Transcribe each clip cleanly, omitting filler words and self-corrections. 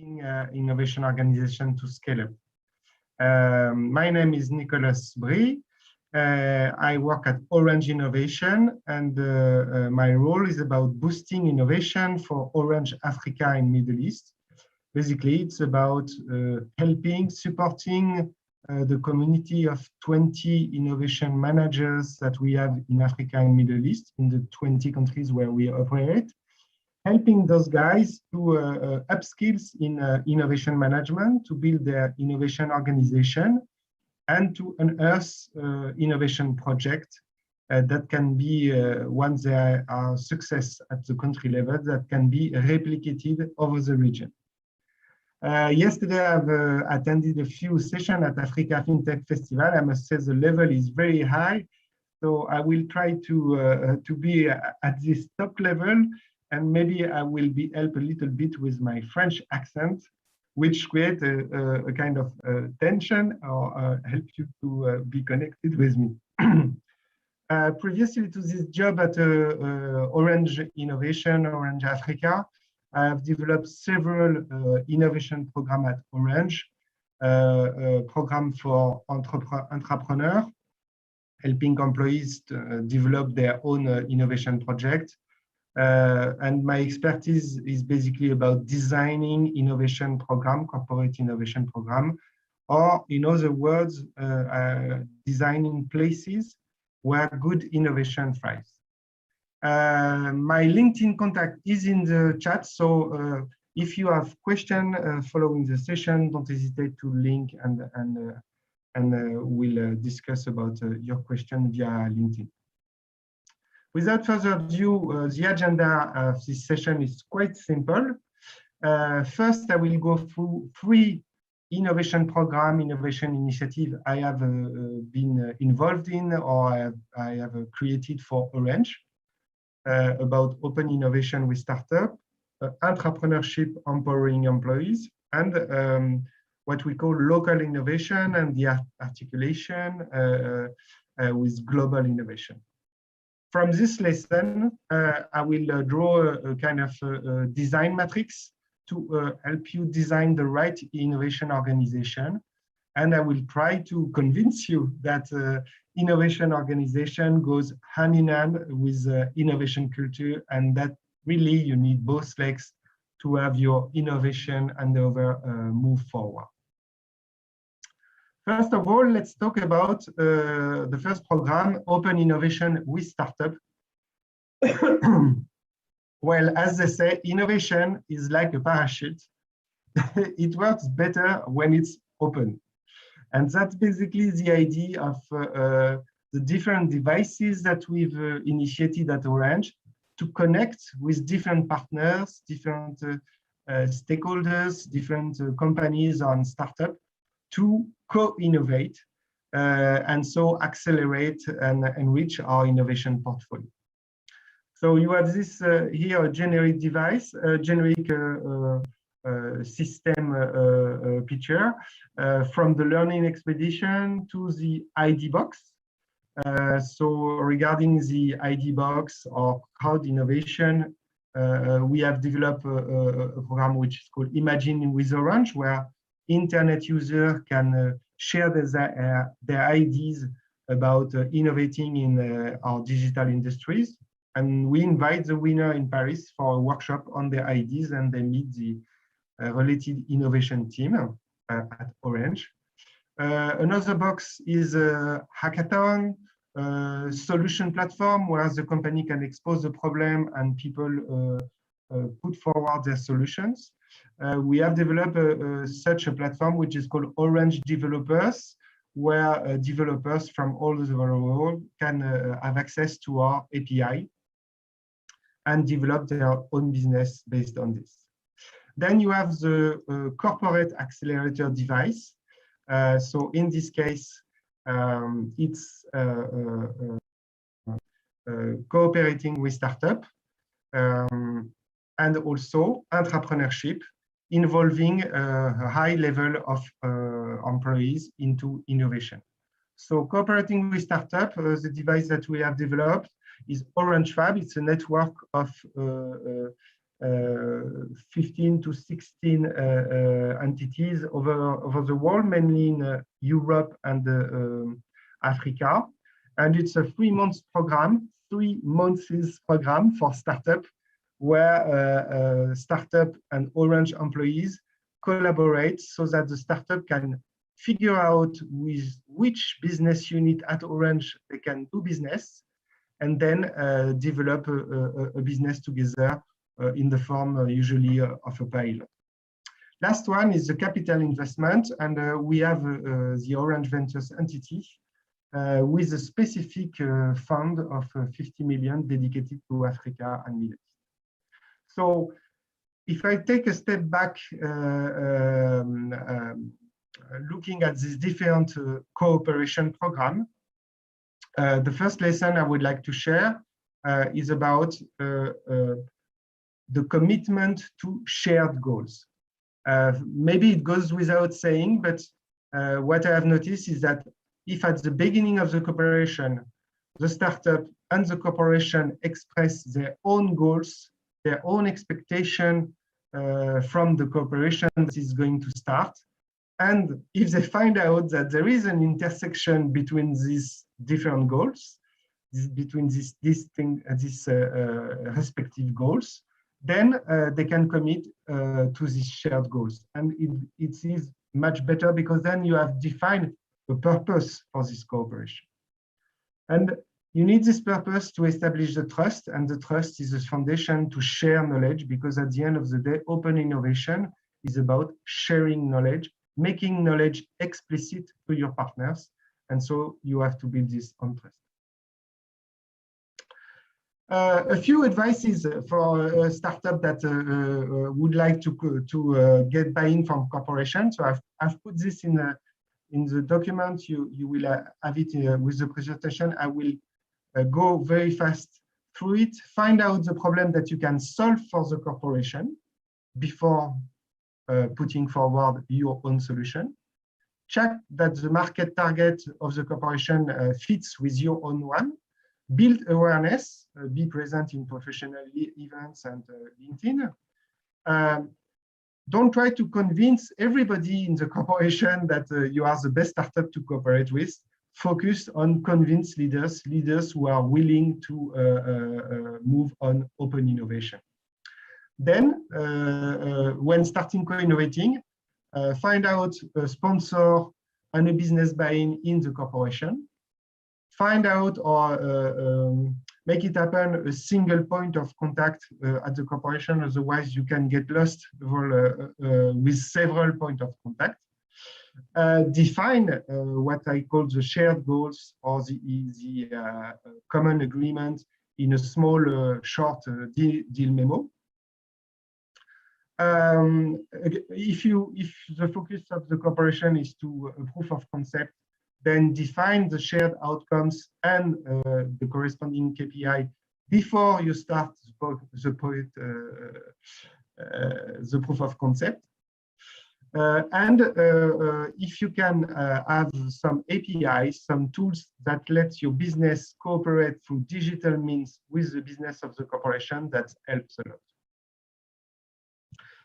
innovation organization to scale up. My name is Nicolas Brie. I work at Orange Innovation, and my role is about boosting innovation for Orange Africa and Middle East. Basically, it's about helping, supporting the community of 20 innovation managers that we have in Africa and Middle East, in the 20 countries where we operate, helping those guys to upskills in innovation management, to build their innovation organization, and to unearth innovation projects that can be, once they are success at the country level, that can be replicated over the region. Yesterday, I've attended a few sessions at Africa FinTech Festival. I must say the level is very high. So I will try to be at this top level, and maybe I will be helped a little bit with my French accent, which create a kind of tension or help you to be connected with me. Previously to this job at Orange Innovation, Orange Africa, I have developed several innovation programs at Orange, program for entrepreneurs, helping employees to develop their own innovation project. And my expertise is basically about designing innovation program, corporate innovation program, or in other words, designing places where good innovation thrives. My LinkedIn contact is in the chat, so if you have questions following the session, don't hesitate to link and we'll discuss about your question via LinkedIn. Without further ado, the agenda of this session is quite simple. First, I will go through 3 innovation program, innovation initiative I have been involved in or I have created for Orange. About open innovation with startup, entrepreneurship empowering employees, and what we call local innovation and the articulation with global innovation. From this lesson, I will draw a kind of design matrix to help you design the right innovation organization. And I will try to convince you that innovation organization goes hand in hand with innovation culture, and that really you need both legs to have your innovation endeavor move forward. First of all, let's talk about the first program, Open Innovation with Startup. Well, as they say, innovation is like a parachute. It works better when it's open. And that's basically the idea of the different devices that we've initiated at Orange to connect with different partners, different stakeholders, different companies and startups to co-innovate and so accelerate and enrich our innovation portfolio. So you have this here, a generic device, a generic system picture from the learning expedition to the ID box. So regarding the ID box or crowd innovation, we have developed a program which is called Imagine with Orange, where internet users can share their ideas about innovating in our digital industries. And we invite the winner in Paris for a workshop on their ideas, and they meet the related innovation team at Orange. Another box is a hackathon solution platform where the company can expose the problem and people put forward their solutions. We have developed such a platform which is called Orange Developers, where developers from all over the world can have access to our API and develop their own business based on this. Then you have the corporate accelerator device. So in this case, it's cooperating with startup and also entrepreneurship, involving a high level of employees into innovation. So cooperating with startup, the device that we have developed is Orange Fab. It's a network of 15 to 16 entities over the world, mainly in Europe and Africa. And it's a 3-month program, 3 months program for startup, where startup and Orange employees collaborate so that the startup can figure out with which business unit at Orange they can do business, and then develop a business together in the form usually of a pilot. Last one is the capital investment, and we have the Orange Ventures entity with a specific fund of 50 million dedicated to Africa and Middle East. So if I take a step back, looking at this different cooperation program, the first lesson I would like to share is about the commitment to shared goals. Maybe it goes without saying, but what I have noticed is that if at the beginning of the cooperation, the startup and the corporation express their own goals, their own expectation from the cooperation that is going to start, and if they find out that there is an intersection between these different goals, between these respective goals, then they can commit to these shared goals. And it is much better because then you have defined a purpose for this cooperation. And you need this purpose to establish the trust, and the trust is the foundation to share knowledge, because at the end of the day, open innovation is about sharing knowledge, making knowledge explicit to your partners. And so you have to build this on trust. A few advices for a startup that would like to get buy-in from corporation. So I've put this in the document. You will have it with the presentation. I will go very fast through it. Find out the problem that you can solve for the corporation before putting forward your own solution. Check that the market target of the corporation fits with your own one. Build awareness, be present in professional events and LinkedIn. Don't try to convince everybody in the corporation that you are the best startup to cooperate with. Focus on convince leaders who are willing to move on open innovation. Then, when starting co-innovating, find out a sponsor and a business buy-in in the corporation. Find out or make it happen a single point of contact at the corporation, otherwise you can get lost with several points of contact. Define what I call the shared goals or the common agreement in a small, short deal memo. If the focus of the corporation is to a proof of concept, then define the shared outcomes and the corresponding KPI before you start the proof of concept. If you can have some APIs, some tools that let your business cooperate through digital means with the business of the corporation, that helps a lot.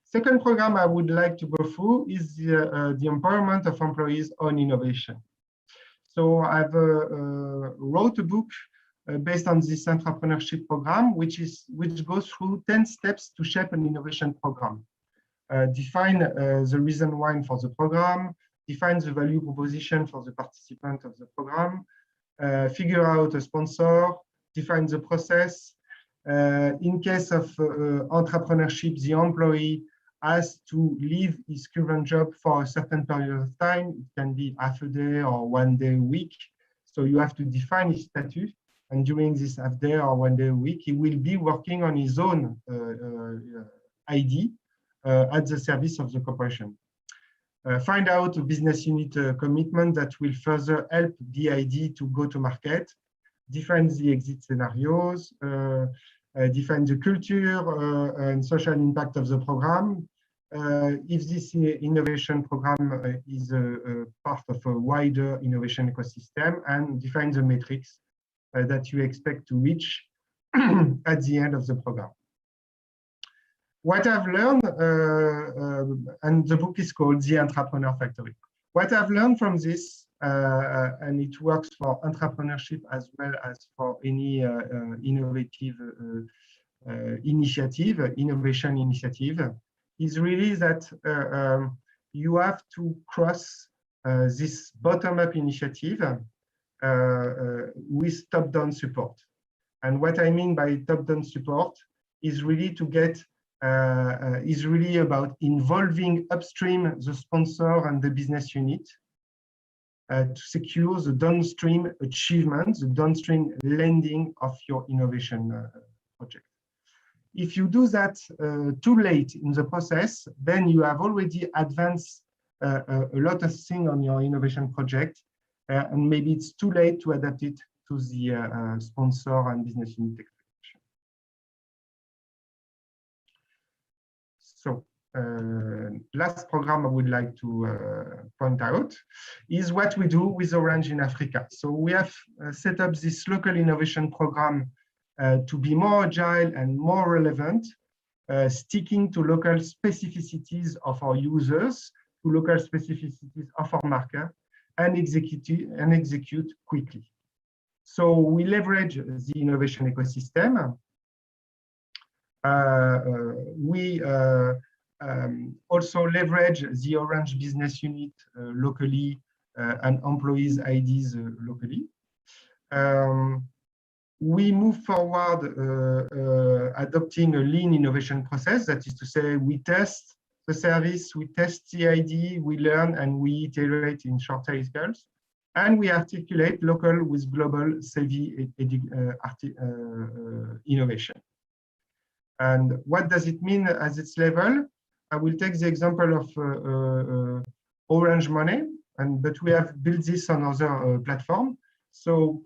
Second program I would like to go through is the empowerment of employees on innovation. So I've wrote a book based on this entrepreneurship program, which goes through 10 steps to shape an innovation program. Define the reason why for the program, define the value proposition for the participant of the program, figure out a sponsor, define the process. In case of entrepreneurship, the employee has to leave his current job for a certain period of time. It can be half a day or 1 day a week. So you have to define his status. And during this half day or 1 day a week, he will be working on his own ID at the service of the corporation. Find out a business unit commitment that will further help the ID to go to market. Define the exit scenarios. Define the culture and social impact of the program. If this innovation program is a part of a wider innovation ecosystem, and define the metrics that you expect to reach at the end of the program. what I've learned, and the book is called The Entrepreneur Factory. What I've learned from this, and it works for entrepreneurship as well as for any innovative innovation initiative, is really that you have to cross this bottom-up initiative with top-down support. And what I mean by top-down support is really to get, is really about involving upstream the sponsor and the business unit to secure the downstream achievement, the downstream landing of your innovation project. If you do that too late in the process, then you have already advanced a lot of things on your innovation project, and maybe it's too late to adapt it to the sponsor and business unit expectation. So, last program I would like to point out is what we do with Orange in Africa. So we have set up this local innovation program to be more agile and more relevant, sticking to local specificities of our users, to local specificities of our market, and execute quickly. So we leverage the innovation ecosystem. We also leverage the Orange business unit locally and employees' IDs locally. We move forward adopting a lean innovation process. That is to say, we test the service, we test the ID, we learn, and we iterate in short cycles. And we articulate local with global savvy innovation. And what does it mean at its level? I will take the example of Orange Money, but we have built this on other platforms. So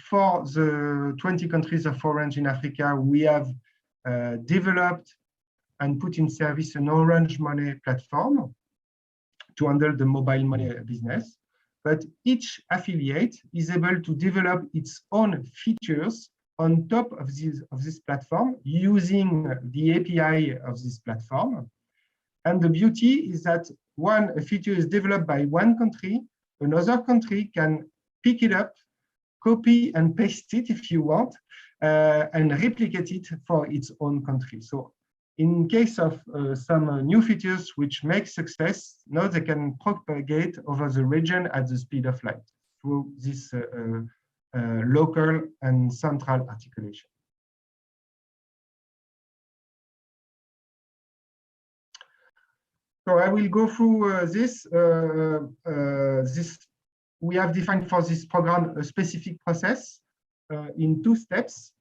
for the 20 countries of Orange in Africa, we have developed and put in service an Orange Money platform to handle the mobile money business. But each affiliate is able to develop its own features on top of this platform using the API of this platform. And the beauty is that a feature is developed by one country, another country can pick it up, copy and paste it if you want, and replicate it for its own country. So in case of some new features which make success, now they can propagate over the region at the speed of light through this local and central articulation. So I will go through this. We have defined for this program a specific process in 2 steps.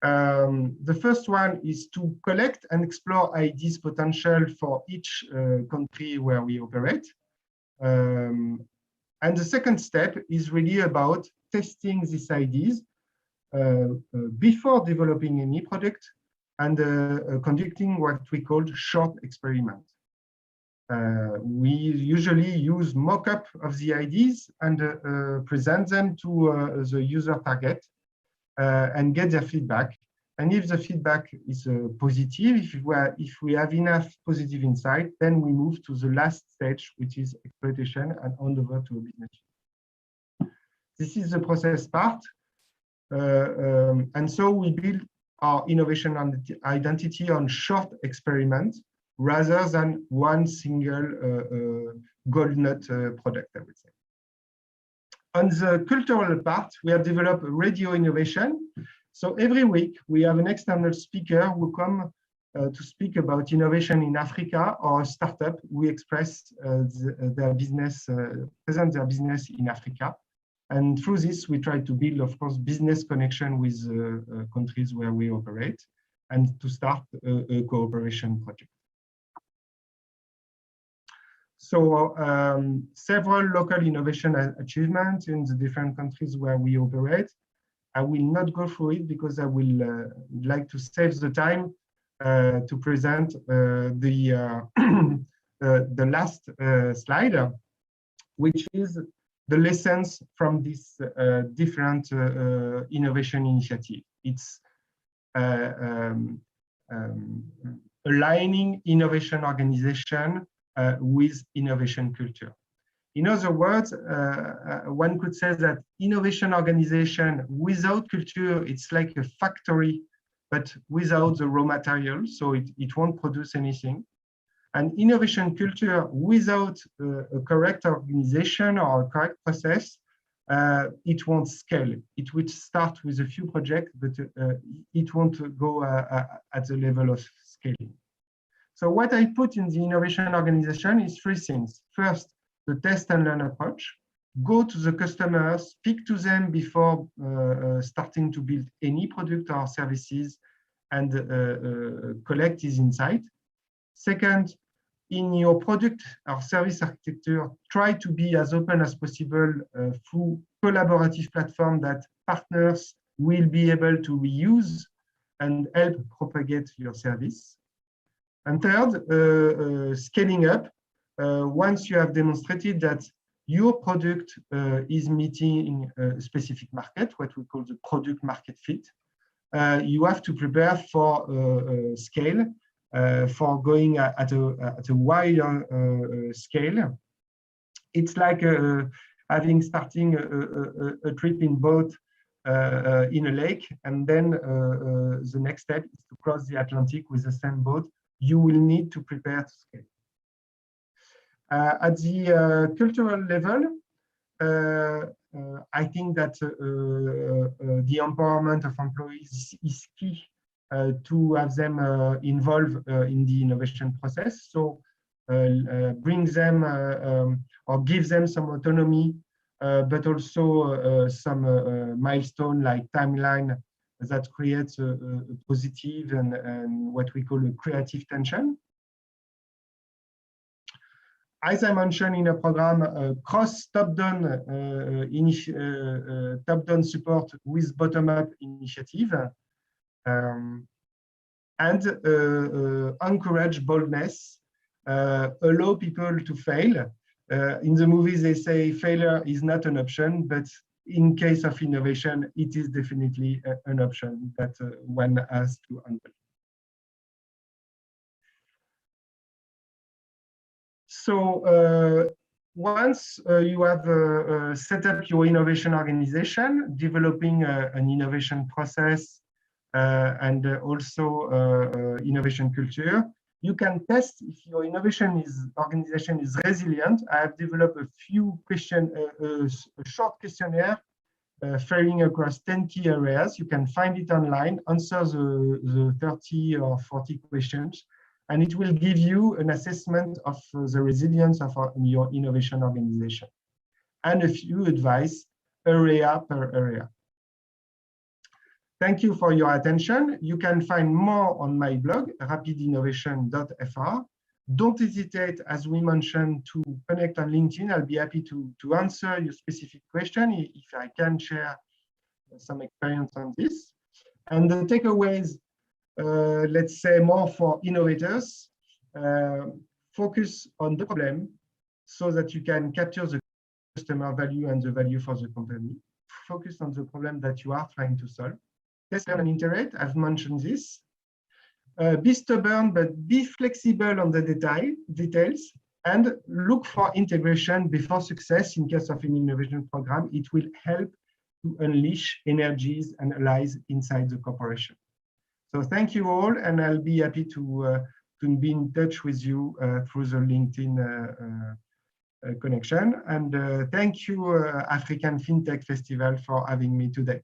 The first one is to collect and explore IDs potential for each country where we operate. And the second step is really about testing these IDs before developing any product and conducting what we call short experiments. We usually use mock-up of the IDs and present them to the user target and get their feedback. And if the feedback is positive, if we have enough positive insight, then we move to the last stage, which is exploitation and hand over to a business. This is the process part. And so we build our innovation identity on short experiments rather than one single gold nut product, I would say. On the cultural part, we have developed radio innovation. So every week, we have an external speaker who come to speak about innovation in Africa or a startup who express their business, present their business in Africa. And through this, we try to build, of course, business connection with countries where we operate and to start a cooperation project. So several local innovation achievements in the different countries where we operate. I will not go through it because I will like to save the time to present the last slide, which is the lessons from this different innovation initiative. It's aligning innovation organization with innovation culture. In other words, one could say that innovation organization without culture, it's like a factory, but without the raw material, so it won't produce anything. And innovation culture without a correct organization or a correct process, it won't scale. It will start with a few projects, but it won't go at the level of scaling. So what I put in the innovation organization is three things. First, the test and learn approach. Go to the customers, speak to them before starting to build any product or services, and collect his insight. Second, in your product or service architecture, try to be as open as possible through collaborative platform that partners will be able to reuse and help propagate your service. And third, scaling up. Once you have demonstrated that your product is meeting a specific market, what we call the product market fit, you have to prepare for scale, for going at a wider scale. It's like starting a trip in boat in a lake, and then the next step is to cross the Atlantic with the same boat. You will need to prepare to scale. At the cultural level, I think that the empowerment of employees is key to have them involved in the innovation process. So bring them or give them some autonomy, but also some milestone like timeline that creates a positive and what we call a creative tension. As I mentioned in a program, cross top-down top-down support with bottom-up initiative, and encourage boldness, allow people to fail. In the movies, they say failure is not an option, but in case of innovation, it is definitely an option that one has to handle. So once you have set up your innovation organization, developing an innovation process and also innovation culture, you can test if your innovation organization is resilient. I have developed a few questions, a short questionnaire varying across 10 key areas. You can find it online, answer the 30 or 40 questions, and it will give you an assessment of the resilience of your innovation organization and a few advice area per area. Thank you for your attention. You can find more on my blog, rapidinnovation.fr. Don't hesitate, as we mentioned, to connect on LinkedIn. I'll be happy to answer your specific question if I can share some experience on this. And the takeaways, let's say more for innovators, focus on the problem so that you can capture the customer value and the value for the company. Focus on the problem that you are trying to solve. Test, learn, and iterate. I've mentioned this. Be stubborn, but be flexible on the details, and look for integration before success. In case of an innovation program, it will help to unleash energies and allies inside the corporation. So thank you all, and I'll be happy to be in touch with you through the LinkedIn connection. And thank you, African FinTech Festival, for having me today.